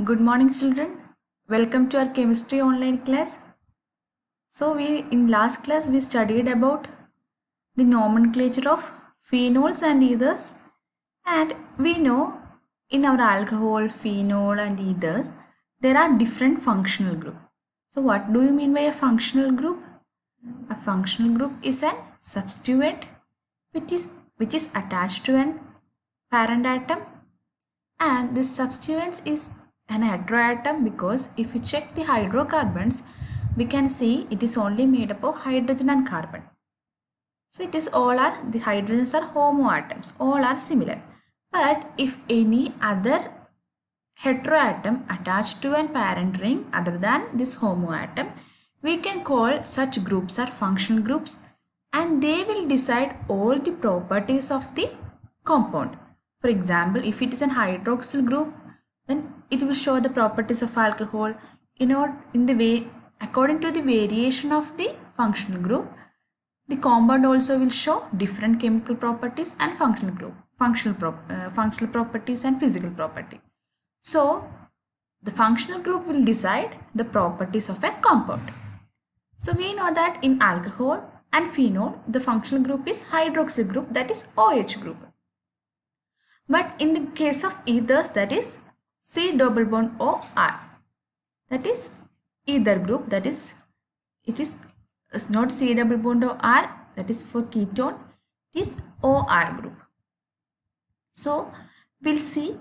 Good morning, children. Welcome to our chemistry online class. So in last class we studied about the nomenclature of phenols and ethers, and we know in our alcohol, phenol and ethers there are different functional groups. So what do you mean by a functional group? A functional group is an substituent which is attached to an parent atom, and this substituent is an heteroatom because if you check the hydrocarbons, we can see it is only made up of hydrogen and carbon. So it is the hydrogens are homoatoms, all are similar. But if any other heteroatom attached to an parent ring other than this homoatom, we can call such groups are functional groups, and they will decide all the properties of the compound. For example, if it is an hydroxyl group, then it will show the properties of alcohol in the way according to the variation of the functional group. The compound also will show different chemical properties and functional properties and physical property. So the functional group will decide the properties of a compound. So we know that in alcohol and phenol, the functional group is hydroxyl group, that is OH group. But in the case of ethers, that is C double bond OR, that is ether group, that is it is not C double bond OR, that is for ketone, it is OR group. So we'll see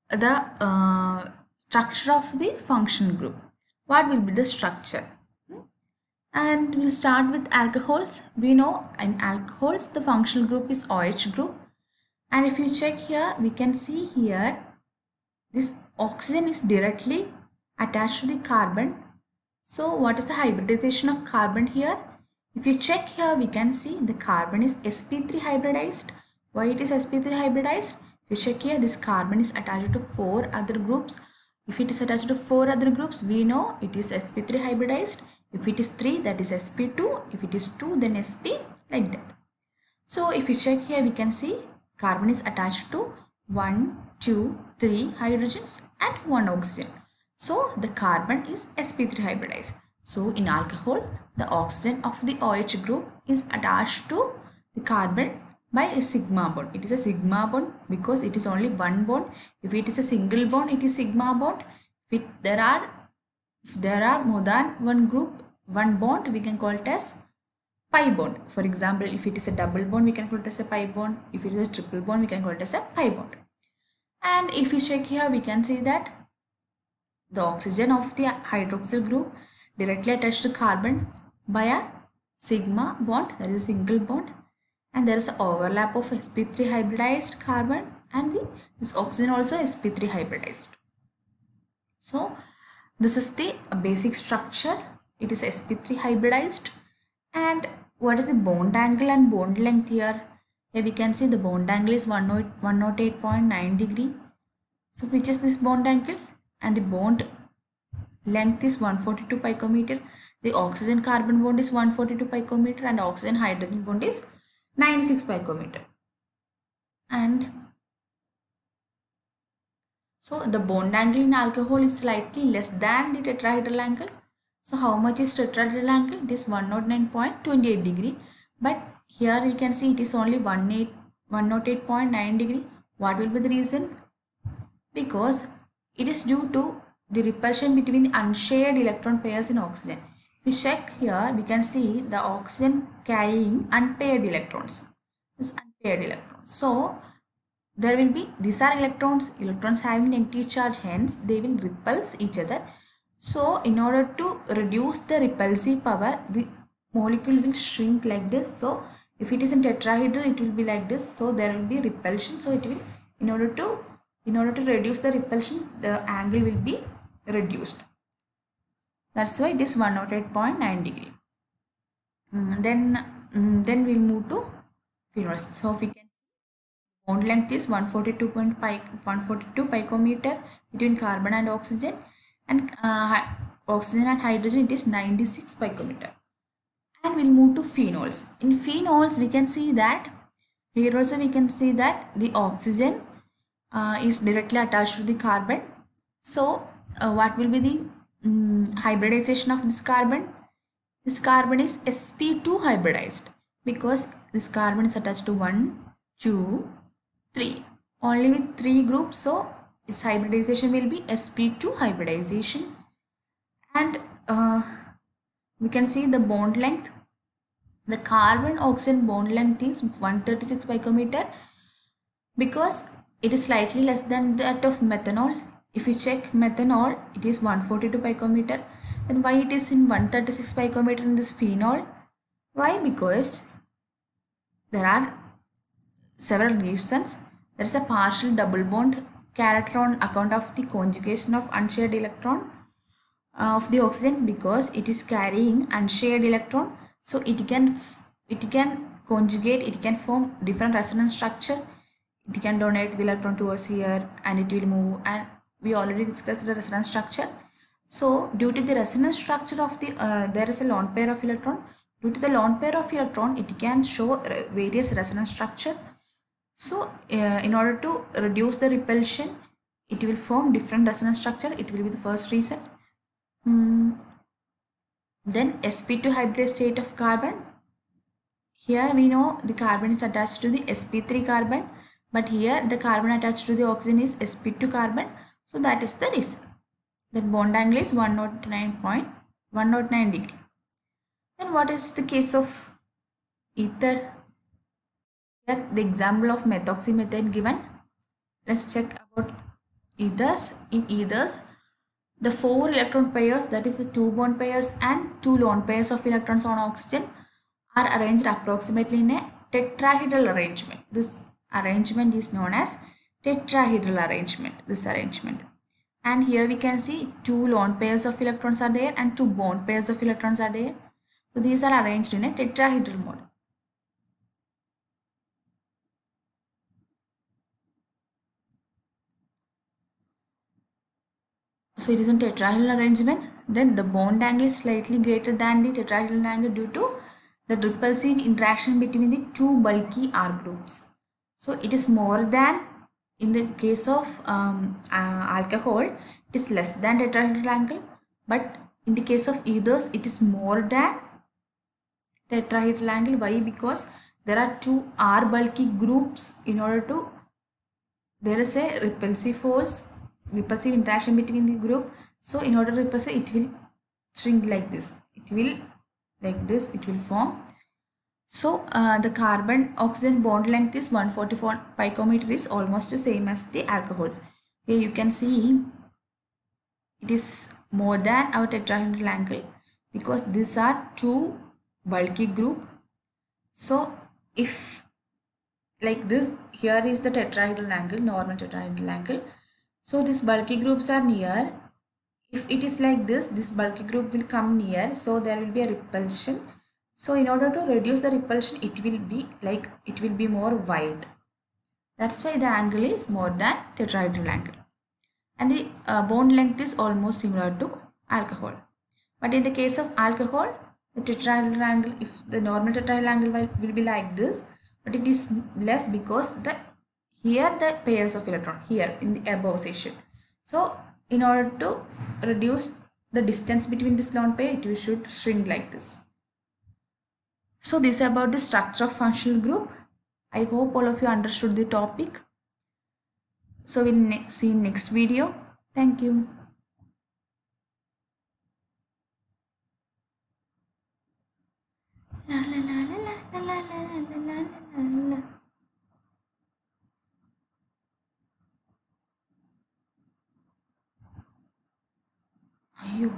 the structure of the functional group. What will be the structure? And we'll start with alcohols. We know in alcohols the functional group is OH group, and if you check here, we can see here this oxygen is directly attached to the carbon. So what is the hybridization of carbon here? If you check here, we can see the carbon is sp3 hybridized. Why it is sp3 hybridized? If you check here, this carbon is attached to 4 other groups. If it is attached to 4 other groups, we know it is sp3 hybridized. If it is 3, that is sp2. If it is 2, then sp, like that. So if you check here, we can see carbon is attached to 1, 2, 3 hydrogens and 1 oxygen. So the carbon is sp3 hybridized. So in alcohol, the oxygen of the OH group is attached to the carbon by a sigma bond. It is a sigma bond because it is only one bond. If it is a single bond, it is sigma bond. If there are more than one bond, we can call it as pi bond. For example, if it is a double bond, we can call it as a pi bond. If it is a triple bond, we can call it as a pi bond. And if we check here, we can see that the oxygen of the hydroxyl group directly attached to carbon by a sigma bond, that is a single bond, and there is an overlap of sp3 hybridized carbon and this oxygen also sp3 hybridized. So this is the basic structure. It is sp3 hybridized. And what is the bond angle and bond length here? Here we can see the bond angle is 108.9 degree. So which is this bond angle? And the bond length is 142 picometer. The oxygen carbon bond is 142 picometer and oxygen hydrogen bond is 96 picometer. And so the bond angle in alcohol is slightly less than the tetrahedral angle. So how much is tetrahedral angle? It is 109.28 degree. But here we can see it is only 108.9 degree. What will be the reason? Because it is due to the repulsion between the unshared electron pairs in oxygen. If we check here, we can see the oxygen carrying unpaired electrons. This unpaired electrons. So there will be, these are electrons having negative charge, hence they will repulse each other. So in order to reduce the repulsive power, the molecule will shrink like this. So if it is in tetrahedral, it will be like this. So there will be repulsion. So it will, in order to reduce the repulsion, the angle will be reduced. That's why it is 108.9 degree. Then we'll move to phenols. So we can see bond length is 142 picometer between carbon and oxygen, and oxygen and hydrogen it is 96 picometer. And we'll move to phenols. In phenols, we can see that here also we can see that the oxygen is directly attached to the carbon. So what will be the hybridization of this carbon? This carbon is sp2 hybridized because this carbon is attached to 1, 2, 3. Only with 3 groups, so its hybridization will be sp2 hybridization. And we can see the bond length. The carbon oxygen bond length is 136 picometer because it is slightly less than that of methanol. If you check methanol, it is 142 picometer. Then why it is in 136 picometer in this phenol? Why? Because there are several reasons. There is a partial double bond character on account of the conjugation of unshared electron of the oxygen, because it is carrying unshared electron, so it can conjugate, it can form different resonance structure. It can donate the electron towards here and it will move, and we already discussed the resonance structure. So due to the resonance structure of the there is a lone pair of electron. Due to the lone pair of electron, it can show various resonance structure. So in order to reduce the repulsion, it will form different resonance structure. It will be the first reason. Then sp2 hybrid state of carbon. Here we know the carbon is attached to the sp3 carbon, but here the carbon attached to the oxygen is sp2 carbon. So that is the reason. Then bond angle is 109 degree. Then what is the case of ether? Here the example of methoxymethane given. Let's check about ethers. In ethers, the 4 electron pairs, that is the 2 bond pairs and 2 lone pairs of electrons on oxygen, are arranged approximately in a tetrahedral arrangement. This arrangement is known as tetrahedral arrangement. This arrangement. And here we can see 2 lone pairs of electrons are there and 2 bond pairs of electrons are there. So these are arranged in a tetrahedral mode. So it is a tetrahedral arrangement. Then the bond angle is slightly greater than the tetrahedral angle due to the repulsive interaction between the two bulky R groups. So it is more than, in the case of alcohol, it is less than tetrahedral angle, but in the case of ethers, it is more than tetrahedral angle. Why? Because there are two R bulky groups. In order to, there is a repulsive force, repulsive interaction between the group. So in order to repulse, it will shrink like this. It will like this. It will form. So the carbon oxygen bond length is 144 picometer, is almost the same as the alcohols. Here you can see it is more than our tetrahedral angle because these are two bulky group. So if like this, here is the tetrahedral angle, normal tetrahedral angle. So these bulky groups are near. If it is like this bulky group will come near, so there will be a repulsion. So in order to reduce the repulsion, it will be more wide. That's why the angle is more than tetrahedral angle. And the bond length is almost similar to alcohol. But in the case of alcohol, the tetrahedral angle, if the normal tetrahedral angle will be like this, but it is less because here the pairs of electron here in the above section. So in order to reduce the distance between this lone pair, it should shrink like this. So this is about the structure of functional group. I hope all of you understood the topic. So we'll see in next video. Thank you. La, la, la, la, la, la, la, la, la, la, la. ஐயோ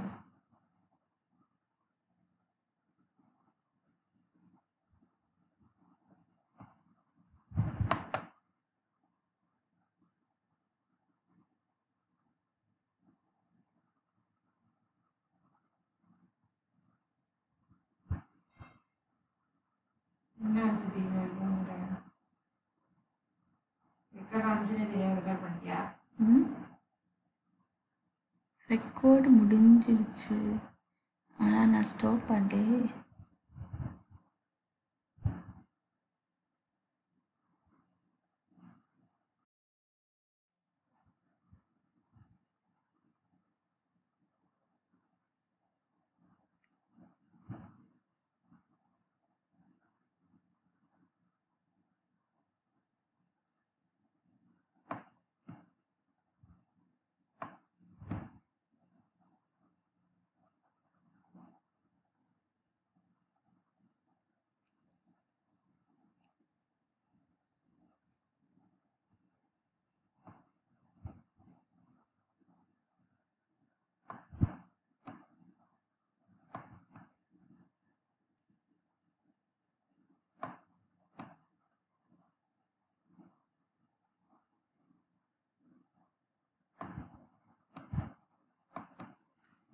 record முடிஞ்சிடுச்சு ஆனால் நான் stop பண்ணேன்.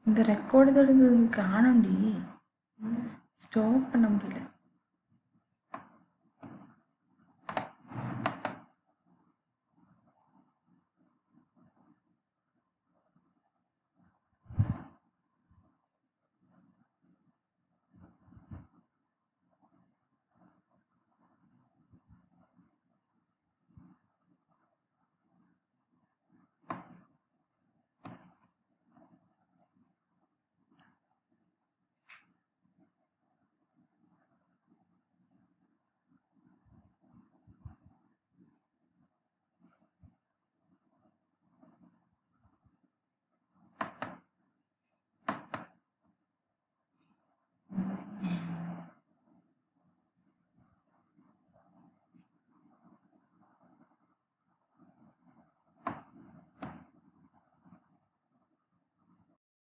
இந்த record காணும்டி stop பண்ண முடியல